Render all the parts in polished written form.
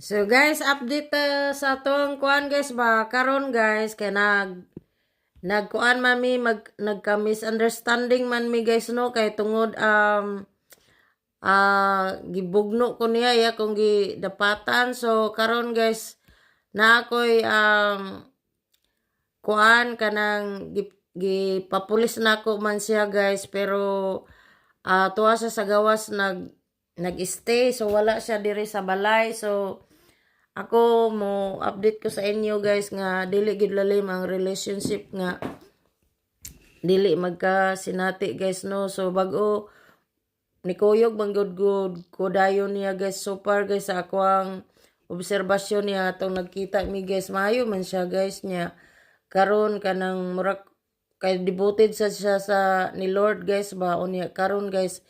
So guys, update sa atong kuan guys ba karon guys kay nagkuan man mi nagka misunderstanding man mi guys no kay tungod gibugno ko niya ya kung gidapatan. So karon guys na ako'y kuan kanang gipapulis na ako man siya guys, pero tuwa siya sa gawas nag-stay, so wala siya diri sa balay. So ako mo update ko sa inyo guys nga dili gid lalim ang relationship, nga dili magka sinati guys no. So bag-o ni Kuyog banggod ko dayon niya guys, so far guys sa ako ang obserbasyon niya atong nagkita mi guys, maayo man siya guys niya karon kanang murak kay devoted siya sa ni Lord guys ba unya karon guys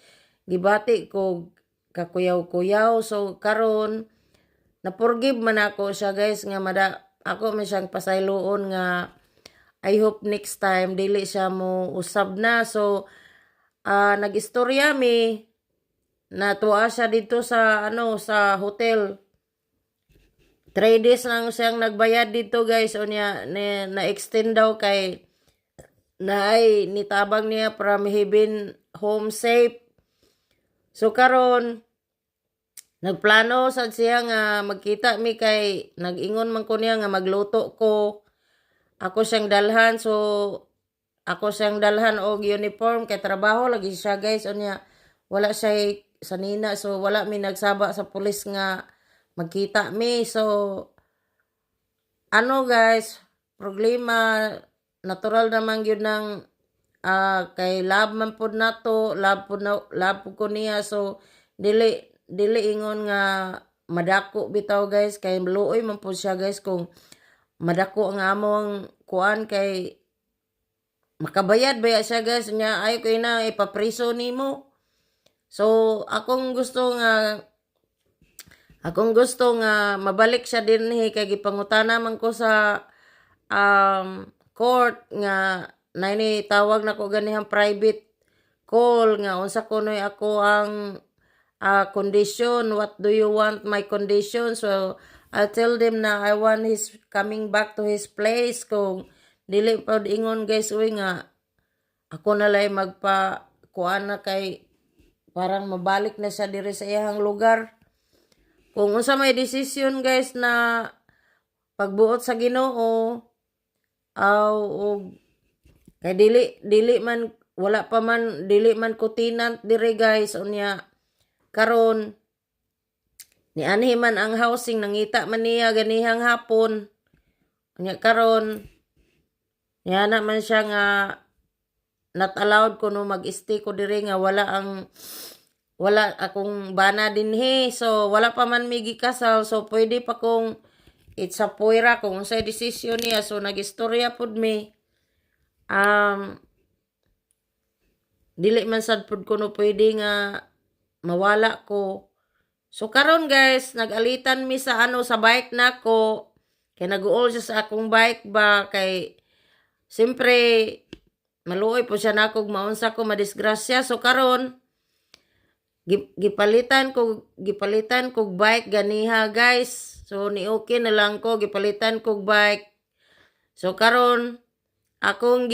gibati ko kakuyaw-kuyaw. So karon na-forgive man ako siya guys nga ako man siyang pasayloon nga I hope next time dili siya mo usab na. So nag-istorya mi na tuwa siya dito sa sa hotel. 3 days lang siyang nagbayad dito guys, unya na-extend daw kay naay nitabang niya from heaven home safe. So karon nagplano sad siya nga magkita mi kay nag-ingon man ko niya nga magluto ko. Ako siyang dalhan, so ako siyang dalhan og uniform kay trabaho lagi siya guys, unya wala siya sanina, so wala mi nagsaba sa pulis nga magkita mi. So guys, problema natural naman yun ng kay love man pud nato, love pud ko niya. So dili ingon nga madako bitaw guys, kay luoy man pud siya guys kung madako ang among kuan, kay makabayad baya siya guys nya ay ko na ipapriso nimo. So akong gusto nga mabalik siya dinhi kay gipangutana man ko sa court nga naini tawag na ko ganihang private call nga unsa kunoy ako ang condition, what do you want my condition. So I'll tell them na I want his coming back to his place. Kung dili pa ingon guys uy nga ako na lay magpa kuan na kay parang mabalik na siya diri sa iyang lugar. Kung unsa may decision guys na pagbuot sa Ginoo kay dili man wala pa man dili man ko tenant dire guys, unya karon ni anhi man ang housing nangita man niya ganihang hapon, unya karon niya na man siya nga not allowed ko no mag-stay ko dire nga wala akong bana dinhi. So wala pa man migi kasal, so pwede pa kong itsapuira kung unsay desisyon niya. So nagistorya pud mi dili man sad pud ko no pwede nga mawala ko. So karon guys nagalitan mi sa sa bike nako, kay nag-uol siya sa akong bike ba, kay siyempre maluoy po siya nako maunsa ko madisgrasya. So karon gipalitan ko bike ganiha guys. So ni okay na lang ko gipalitan ko bike. So karon akong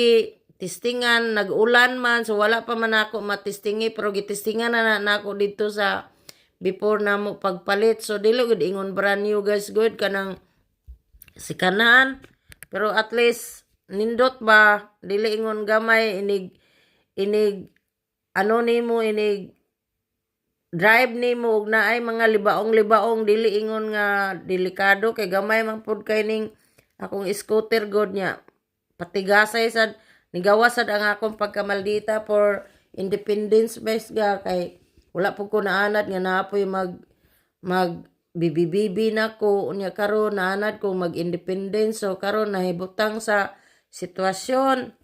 testingan nag-ulan man, so wala pa man ako matistingi, pero gitistingan na nako dito sa before na mo pagpalit. So dili gud ingon brand new guys, good kanang sikanan, pero at least nindot ba, dili ingon gamay inig nimo inig drive nimo ug naay mga libaong dili ingon nga delikado, kay gamay man pud kay ning akong scooter god nya patigasay sad nigawas sad ang akong pagkamaldita for independence base ga, kay wala pud ko naanad nga naapoy mag bibi nako, unya karon naanad ko mag independence. So karon nahibutang sa sitwasyon